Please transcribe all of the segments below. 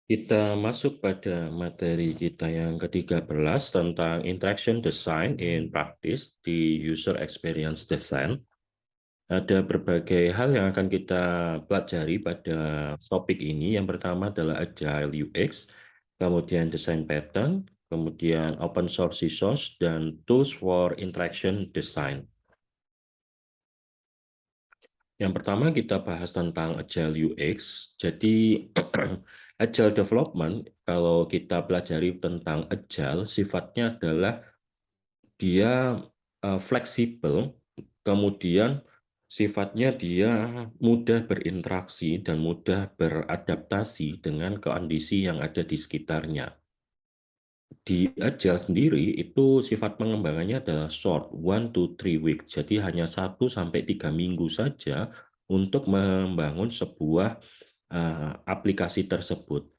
Kita masuk pada materi kita yang ke-13 tentang Interaction Design in Practice di User Experience Design. Ada berbagai hal yang akan kita pelajari pada topik ini. Yang pertama adalah Agile UX, kemudian Design Pattern, kemudian Open Source Resource, dan Tools for Interaction Design. Yang pertama kita bahas tentang Agile UX. Jadi Agile Development, kalau kita pelajari tentang Agile, sifatnya adalah dia fleksibel, kemudian sifatnya dia mudah berinteraksi dan mudah beradaptasi dengan kondisi yang ada di sekitarnya. Di Agile sendiri itu sifat pengembangannya adalah short, 1 to 3 week. Jadi hanya 1 sampai 3 minggu saja untuk membangun sebuah aplikasi tersebut.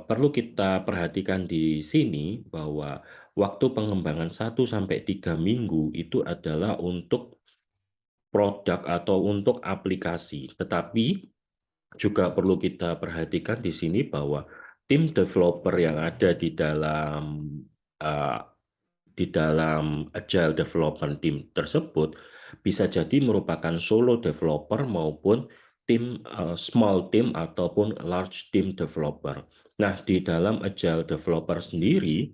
Perlu kita perhatikan di sini bahwa waktu pengembangan 1 sampai 3 minggu itu adalah untuk produk atau untuk aplikasi. Tetapi juga perlu kita perhatikan di sini bahwa tim developer yang ada uh, di dalam Agile Development Team tersebut bisa jadi merupakan solo developer maupun small team ataupun large team developer. Nah, di dalam Agile Developer sendiri,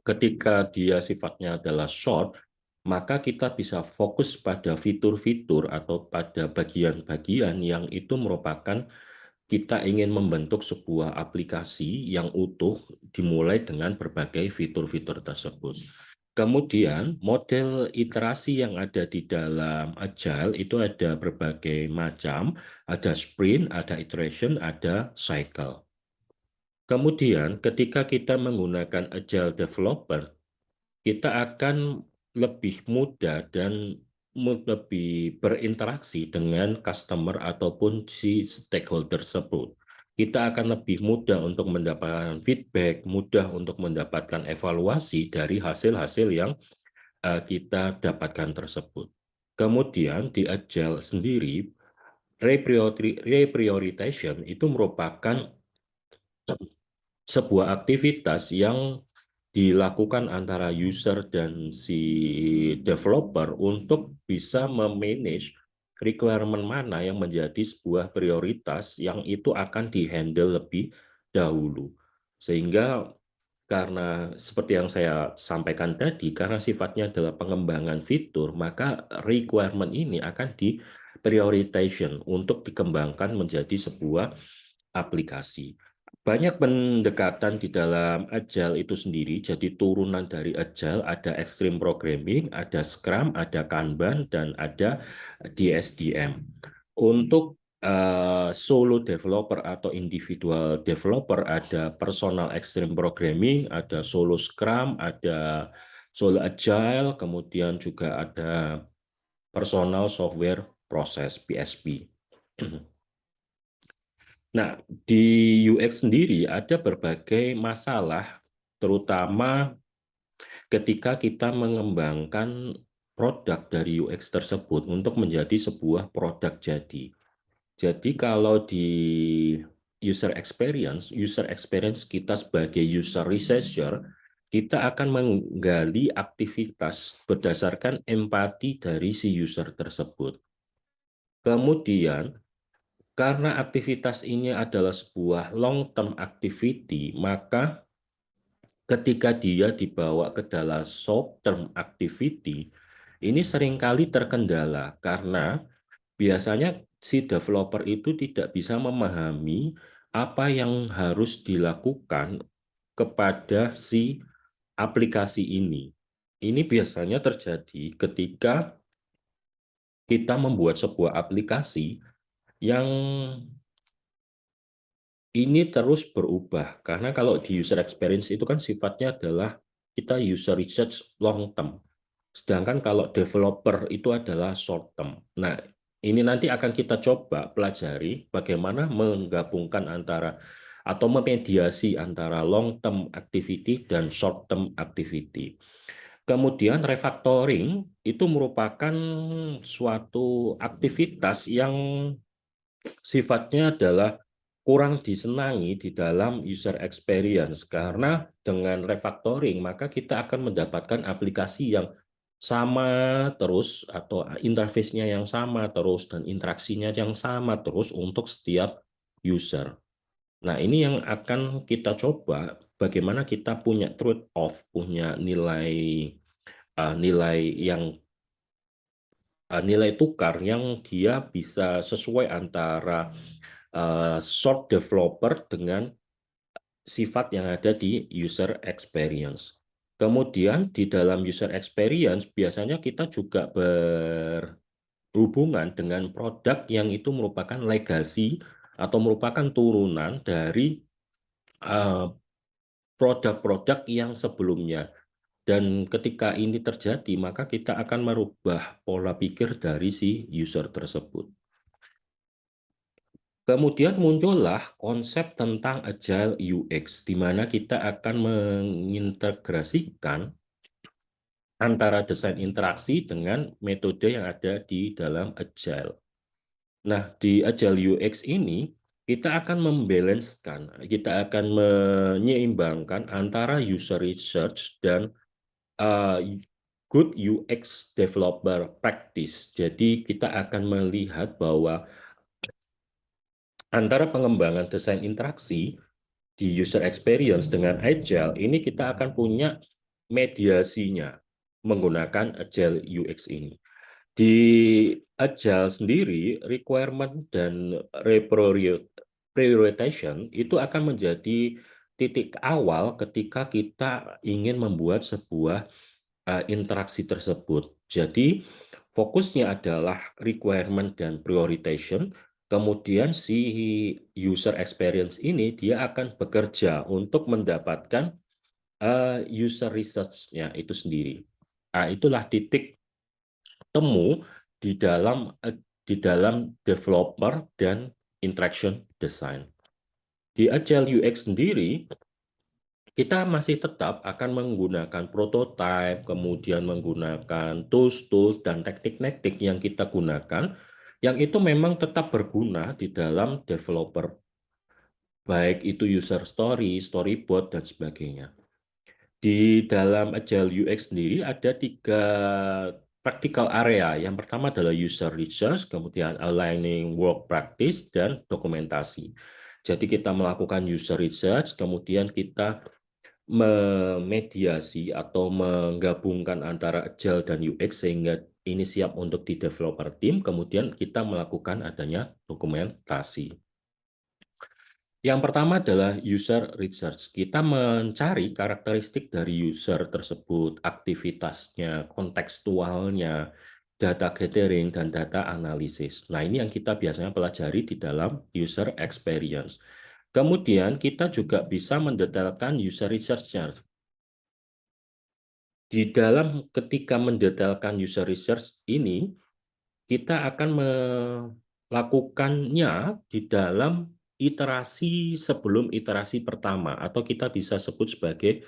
ketika dia sifatnya adalah short, maka kita bisa fokus pada fitur-fitur atau pada bagian-bagian yang itu merupakan kita ingin membentuk sebuah aplikasi yang utuh dimulai dengan berbagai fitur-fitur tersebut. Kemudian model iterasi yang ada di dalam Agile itu ada berbagai macam, ada sprint, ada iteration, ada cycle. Kemudian ketika kita menggunakan Agile Developer, kita akan lebih mudah dan lebih berinteraksi dengan customer ataupun si stakeholder tersebut. Kita akan lebih mudah untuk mendapatkan feedback, mudah untuk mendapatkan evaluasi dari hasil-hasil yang kita dapatkan tersebut. Kemudian di Agile sendiri, reprioritization itu merupakan sebuah aktivitas yang dilakukan antara user dan si developer untuk bisa memanage requirement mana yang menjadi sebuah prioritas yang itu akan dihandle lebih dahulu. Sehingga karena seperti yang saya sampaikan tadi, karena sifatnya adalah pengembangan fitur, maka requirement ini akan di prioritization untuk dikembangkan menjadi sebuah aplikasi. Banyak pendekatan di dalam Agile itu sendiri, jadi turunan dari Agile ada Extreme Programming, ada Scrum, ada Kanban, dan ada DSDM. Untuk solo developer atau individual developer ada personal extreme programming, ada solo scrum, ada solo agile, kemudian juga ada personal software process PSP. Nah, di UX sendiri ada berbagai masalah, terutama ketika kita mengembangkan produk dari UX tersebut untuk menjadi sebuah produk jadi. Jadi kalau di user experience kita sebagai user researcher, kita akan menggali aktivitas berdasarkan empati dari si user tersebut. Kemudian, karena aktivitas ini adalah sebuah long term activity, maka ketika dia dibawa ke dalam short term activity, ini seringkali terkendala karena biasanya si developer itu tidak bisa memahami apa yang harus dilakukan kepada si aplikasi ini. Ini biasanya terjadi ketika kita membuat sebuah aplikasi yang ini terus berubah, karena kalau di user experience itu kan sifatnya adalah kita user research long term. Sedangkan kalau developer itu adalah short term. Nah, ini nanti akan kita coba pelajari bagaimana menggabungkan antara atau memediasi antara long term activity dan short term activity. Kemudian refactoring itu merupakan suatu aktivitas yang sifatnya adalah kurang disenangi di dalam user experience, karena dengan refactoring maka kita akan mendapatkan aplikasi yang sama terus atau interface-nya yang sama terus dan interaksinya yang sama terus untuk setiap user. Nah, ini yang akan kita coba bagaimana kita punya trade-off, punya nilai yang nilai tukar yang dia bisa sesuai antara short developer dengan sifat yang ada di user experience. Kemudian di dalam user experience biasanya kita juga berhubungan dengan produk yang itu merupakan legacy atau merupakan turunan dari eh, produk-produk yang sebelumnya. Dan ketika ini terjadi, maka kita akan merubah pola pikir dari si user tersebut. Kemudian muncullah konsep tentang Agile UX, di mana kita akan mengintegrasikan antara desain interaksi dengan metode yang ada di dalam Agile. Nah, di Agile UX ini, kita akan membalancekan, kita akan menyeimbangkan antara user research dan uh, good UX developer practice. Jadi, kita akan melihat bahwa antara pengembangan desain interaksi di user experience dengan Agile, ini kita akan punya mediasinya menggunakan Agile UX ini. Di Agile sendiri, requirement dan prioritization itu akan menjadi titik awal ketika kita ingin membuat sebuah interaksi tersebut. Jadi, fokusnya adalah requirement dan prioritization. Kemudian si user experience ini dia akan bekerja untuk mendapatkan user research-nya itu sendiri. Nah, itulah titik temu di dalam developer dan interaction design. Di Agile UX sendiri, kita masih tetap akan menggunakan prototype, kemudian menggunakan tools-tools dan teknik-teknik yang kita gunakan, yang itu memang tetap berguna di dalam developer, baik itu user story, storyboard, dan sebagainya. Di dalam Agile UX sendiri ada 3 practical area. Yang pertama adalah user research, kemudian aligning work practice, dan dokumentasi. Jadi kita melakukan user research, kemudian kita memediasi atau menggabungkan antara Agile dan UX sehingga ini siap untuk di developer team, kemudian kita melakukan adanya dokumentasi. Yang pertama adalah user research. Kita mencari karakteristik dari user tersebut, aktivitasnya, kontekstualnya, data gathering, dan data analisis. Nah, ini yang kita biasanya pelajari di dalam user experience. Kemudian kita juga bisa mendetailkan user research-nya. Di dalam ketika mendetailkan user research ini, kita akan melakukannya di dalam iterasi sebelum iterasi pertama, atau kita bisa sebut sebagai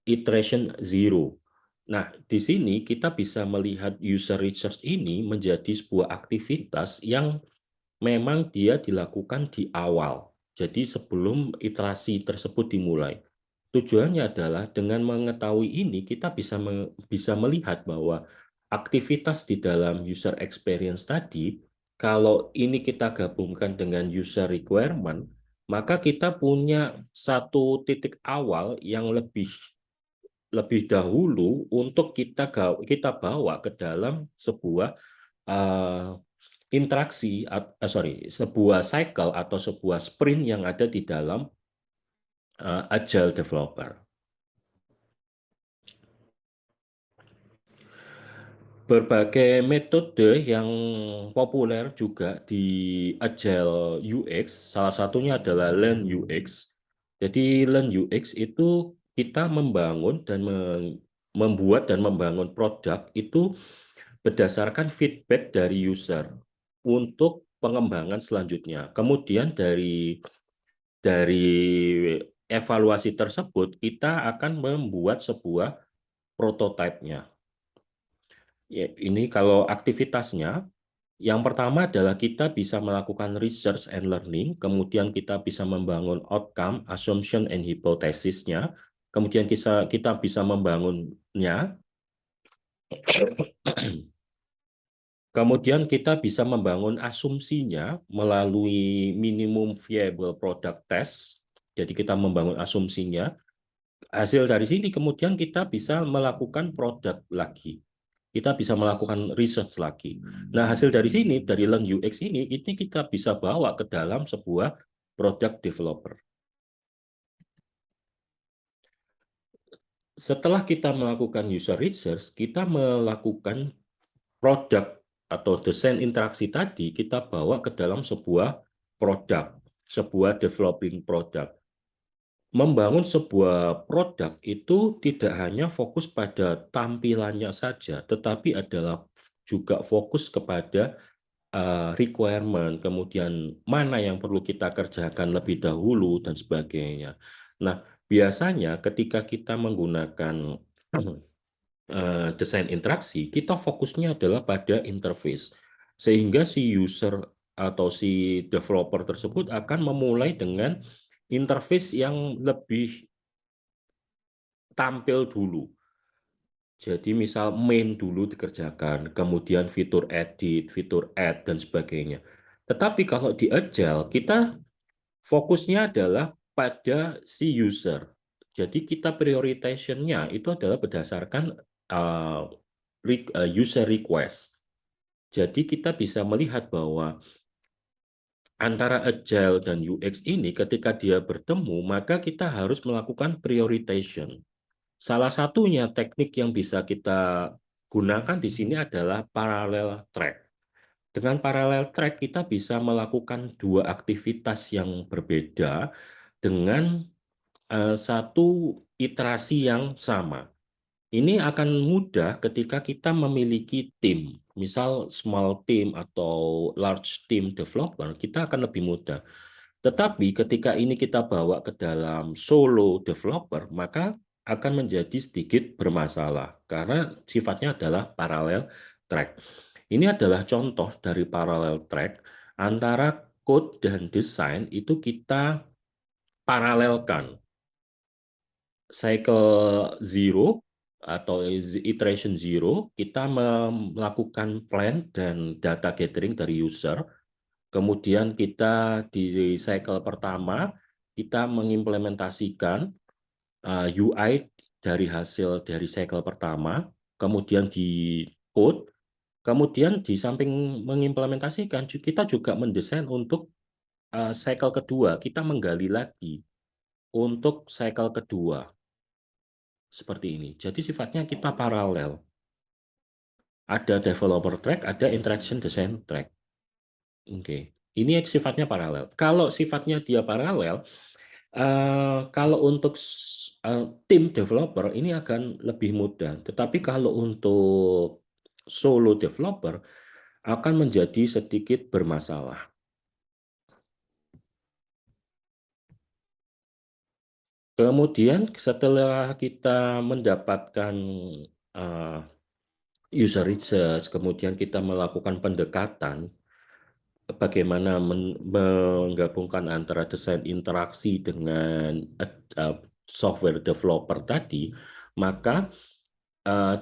iteration zero. Nah, di sini kita bisa melihat user research ini menjadi sebuah aktivitas yang memang dia dilakukan di awal. Jadi sebelum iterasi tersebut dimulai. Tujuannya adalah dengan mengetahui ini kita bisa melihat bahwa aktivitas di dalam user experience tadi, kalau ini kita gabungkan dengan user requirement, maka kita punya satu titik awal yang lebih dahulu untuk kita bawa ke dalam sebuah uh, sebuah cycle atau sebuah sprint yang ada di dalam Agile Developer. Berbagai metode yang populer juga di Agile UX, salah satunya adalah Learn UX. Jadi Learn UX itu kita membangun dan membuat dan membangun produk itu berdasarkan feedback dari user untuk pengembangan selanjutnya. Kemudian dari evaluasi tersebut kita akan membuat sebuah prototipenya. Ya, ini kalau aktivitasnya Yang pertama adalah kita bisa melakukan research and learning, kemudian kita bisa membangun outcome, assumption, and hipotesisnya, kemudian kita bisa membangunnya, kemudian kita bisa membangun asumsinya melalui minimum viable product test, jadi kita membangun asumsinya, hasil dari sini kemudian kita bisa melakukan produk lagi. Kita bisa melakukan research lagi. Nah, hasil dari sini, dari Learn UX ini kita bisa bawa ke dalam sebuah product developer. Setelah kita melakukan user research, kita melakukan produk atau desain interaksi tadi, kita bawa ke dalam sebuah produk, sebuah developing product. Membangun sebuah produk itu tidak hanya fokus pada tampilannya saja, tetapi adalah juga fokus kepada requirement, kemudian mana yang perlu kita kerjakan lebih dahulu, dan sebagainya. Nah, biasanya ketika kita menggunakan desain interaksi, kita fokusnya adalah pada interface. Sehingga si user atau si developer tersebut akan memulai dengan interface yang lebih tampil dulu. Jadi misal main dulu dikerjakan, kemudian fitur edit, fitur add, dan sebagainya. Tetapi kalau di Agile, kita fokusnya adalah pada si user. Jadi kita prioritasinya itu adalah berdasarkan uh, user request. Jadi kita bisa melihat bahwa antara Agile dan UX ini ketika dia bertemu, maka kita harus melakukan prioritation. Salah satunya teknik yang bisa kita gunakan di sini adalah parallel track. Dengan parallel track kita bisa melakukan dua aktivitas yang berbeda dengan satu iterasi yang sama. Ini akan mudah ketika kita memiliki tim, misal small team atau large team developer, kita akan lebih mudah. Tetapi ketika ini kita bawa ke dalam solo developer, maka akan menjadi sedikit bermasalah karena sifatnya adalah parallel track. Ini adalah contoh dari parallel track antara code dan desain itu kita paralelkan. Cycle zero atau iteration zero, kita melakukan plan dan data gathering dari user. Kemudian kita di cycle pertama, kita mengimplementasikan UI dari hasil dari cycle pertama, kemudian di code, kemudian di samping mengimplementasikan, kita juga mendesain untuk cycle kedua, kita menggali lagi untuk cycle kedua. Seperti ini. Jadi sifatnya kita paralel. Ada developer track, ada interaction design track. Oke. Ini sifatnya paralel. Kalau sifatnya dia paralel, kalau untuk tim developer ini akan lebih mudah. Tetapi kalau untuk solo developer akan menjadi sedikit bermasalah. Kemudian setelah kita mendapatkan uh, user research, kemudian kita melakukan pendekatan, bagaimana menggabungkan antara desain interaksi dengan software developer tadi, maka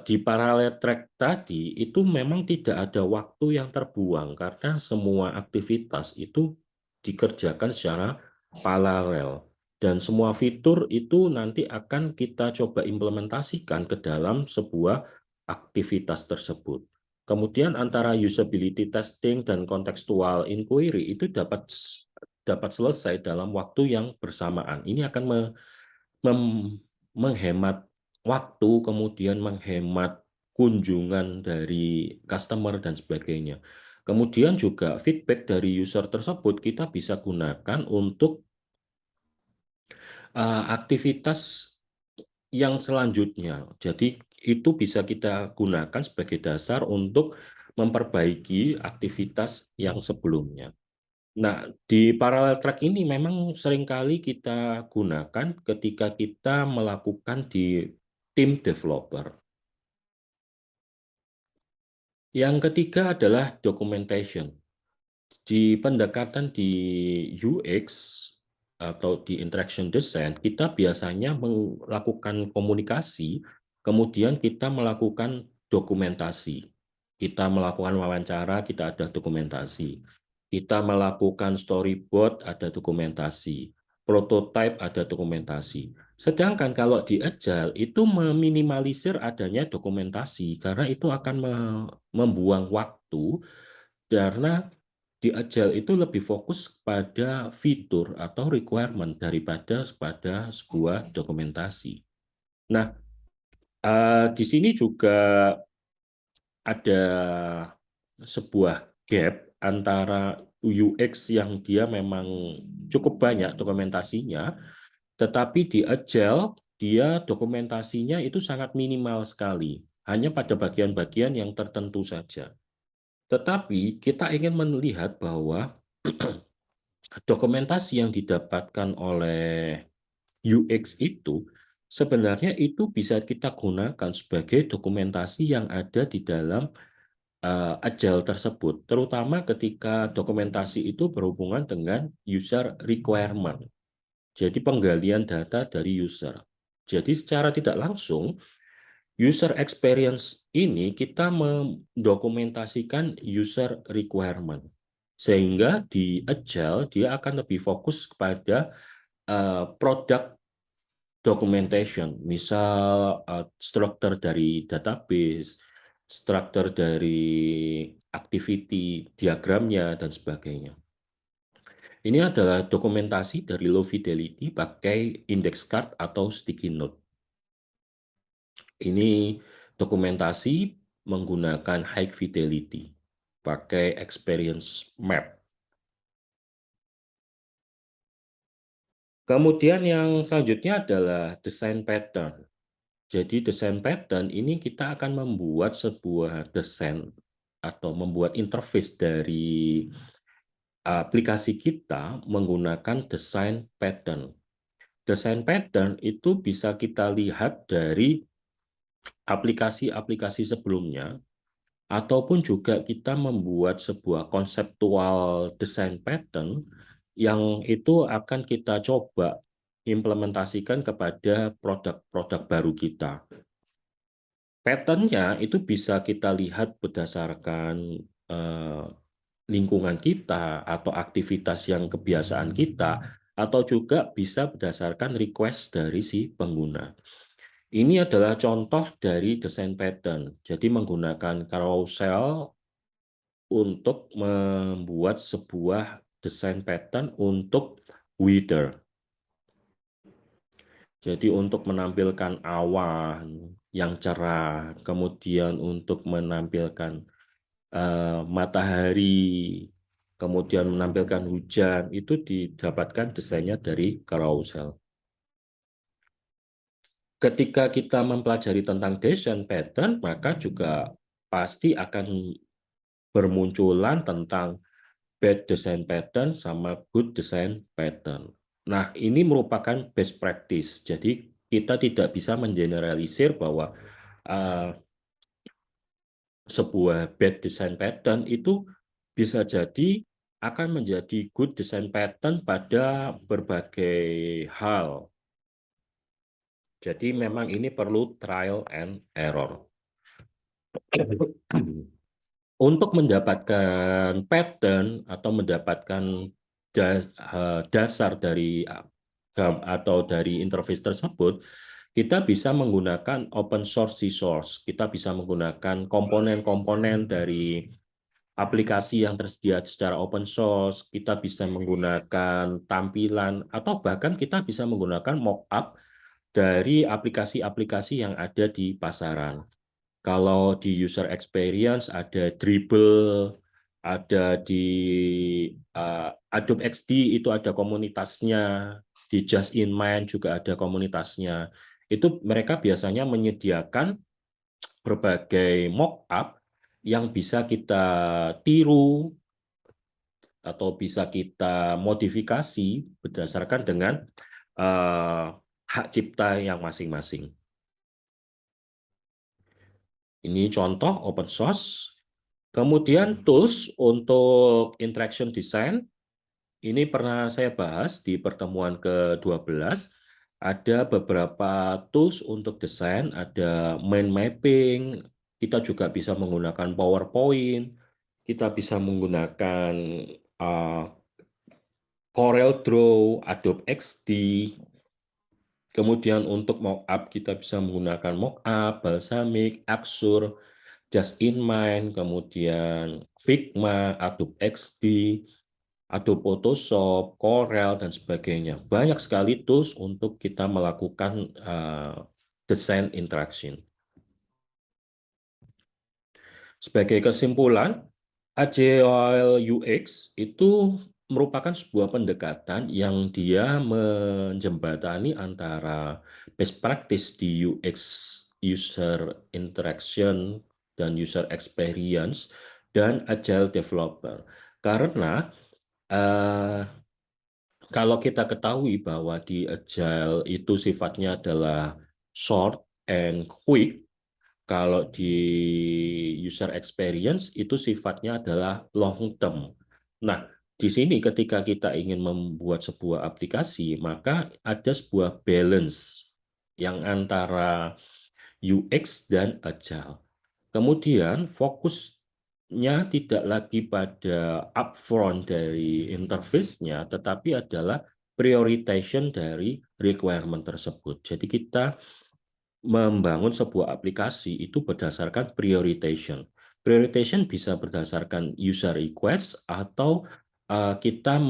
di parallel track tadi itu memang tidak ada waktu yang terbuang karena semua aktivitas itu dikerjakan secara paralel dan semua fitur itu nanti akan kita coba implementasikan ke dalam sebuah aktivitas tersebut. Kemudian antara usability testing dan contextual inquiry itu dapat selesai dalam waktu yang bersamaan. Ini akan menghemat waktu, kemudian menghemat kunjungan dari customer dan sebagainya. Kemudian juga feedback dari user tersebut kita bisa gunakan untuk aktivitas yang selanjutnya. Jadi itu bisa kita gunakan sebagai dasar untuk memperbaiki aktivitas yang sebelumnya. Nah, di parallel track ini memang seringkali kita gunakan ketika kita melakukan di tim developer. Yang ketiga adalah documentation. Di pendekatan di UX atau di interaction design, kita biasanya melakukan komunikasi, kemudian kita melakukan dokumentasi. Kita melakukan wawancara, kita ada dokumentasi. Kita melakukan storyboard, ada dokumentasi. Prototype, ada dokumentasi. Sedangkan kalau di Agile, itu meminimalisir adanya dokumentasi, karena itu akan membuang waktu, karena di Agile itu lebih fokus pada fitur atau requirement daripada pada sebuah dokumentasi. Nah, di sini juga ada sebuah gap antara UX yang dia memang cukup banyak dokumentasinya, tetapi di Agile dia dokumentasinya itu sangat minimal sekali, hanya pada bagian-bagian yang tertentu saja. Tetapi kita ingin melihat bahwa dokumentasi yang didapatkan oleh UX itu sebenarnya itu bisa kita gunakan sebagai dokumentasi yang ada di dalam Agile tersebut, terutama ketika dokumentasi itu berhubungan dengan user requirement, jadi penggalian data dari user. Jadi secara tidak langsung, user experience ini kita mendokumentasikan user requirement. Sehingga di Agile dia akan lebih fokus kepada product documentation, misal struktur dari database, struktur dari activity diagramnya, dan sebagainya. Ini adalah dokumentasi dari low fidelity pakai index card atau sticky note. Ini dokumentasi menggunakan high fidelity, pakai experience map. Kemudian yang selanjutnya adalah design pattern. Jadi desain pattern ini kita akan membuat sebuah desain atau membuat interface dari aplikasi kita menggunakan desain pattern. Desain pattern itu bisa kita lihat dari aplikasi-aplikasi sebelumnya, ataupun juga kita membuat sebuah konseptual desain pattern yang itu akan kita coba implementasikan kepada produk-produk baru kita. Pattern-nya itu bisa kita lihat berdasarkan lingkungan kita atau aktivitas yang kebiasaan kita, atau juga bisa berdasarkan request dari si pengguna. Ini adalah contoh dari desain pattern. Jadi menggunakan carousel untuk membuat sebuah desain pattern untuk weather. Jadi untuk menampilkan awan yang cerah, kemudian untuk menampilkan matahari, kemudian menampilkan hujan, itu didapatkan desainnya dari carousel. Ketika kita mempelajari tentang desain pattern, maka juga pasti akan bermunculan tentang bad design pattern sama good design pattern. Nah, ini merupakan best practice. Jadi kita tidak bisa mengeneralisir bahwa uh, sebuah bad design pattern itu bisa jadi akan menjadi good design pattern pada berbagai hal. Jadi memang ini perlu trial and error. Untuk mendapatkan pattern atau mendapatkan dasar dari atau dari interface tersebut, kita bisa menggunakan open source resource. Kita bisa menggunakan komponen-komponen dari aplikasi yang tersedia secara open source. Kita bisa menggunakan tampilan, atau bahkan kita bisa menggunakan mockup dari aplikasi-aplikasi yang ada di pasaran. Kalau di user experience ada Dribble, ada di Adobe XD itu ada komunitasnya, di Just in Mind juga ada komunitasnya. Itu mereka biasanya menyediakan berbagai mockup yang bisa kita tiru atau bisa kita modifikasi berdasarkan dengan hak cipta yang masing-masing. Ini contoh open source. Kemudian tools untuk interaction design, ini pernah saya bahas di pertemuan ke-12. Ada beberapa tools untuk desain, ada mind mapping, kita juga bisa menggunakan PowerPoint, kita bisa menggunakan uh, Corel Draw, Adobe XD. Kemudian untuk mockup kita bisa menggunakan mockup, Balsamiq, Axure, Just in Mind, kemudian Figma, Adobe XD, Adobe Photoshop, Corel, dan sebagainya. Banyak sekali tools untuk kita melakukan desain interaction. Sebagai kesimpulan, Agile UX itu merupakan sebuah pendekatan yang dia menjembatani antara best practice di UX, user interaction, dan user experience, dan Agile developer. Karena eh, kalau kita ketahui bahwa di Agile itu sifatnya adalah short and quick, kalau di user experience itu sifatnya adalah long term. Nah, di sini ketika kita ingin membuat sebuah aplikasi, maka ada sebuah balance yang antara UX dan Agile. Kemudian fokusnya tidak lagi pada upfront dari interface-nya, tetapi adalah prioritization dari requirement tersebut. Jadi kita membangun sebuah aplikasi itu berdasarkan prioritization. Prioritization bisa berdasarkan user request atau kita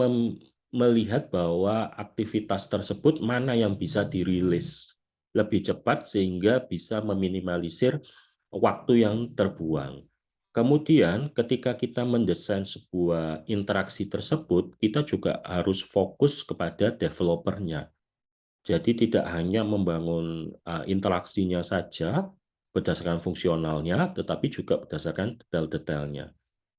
melihat bahwa aktivitas tersebut mana yang bisa dirilis lebih cepat sehingga bisa meminimalisir waktu yang terbuang. Kemudian ketika kita mendesain sebuah interaksi tersebut, kita juga harus fokus kepada developernya. Jadi tidak hanya membangun interaksinya saja berdasarkan fungsionalnya, tetapi juga berdasarkan detail-detailnya.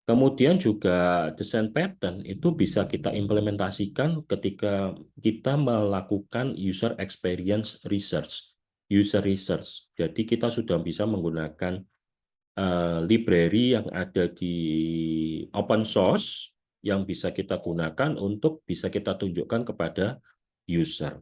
Kemudian juga desain pattern itu bisa kita implementasikan ketika kita melakukan user experience research, user research. Jadi kita sudah bisa menggunakan library yang ada di open source yang bisa kita gunakan untuk bisa kita tunjukkan kepada user.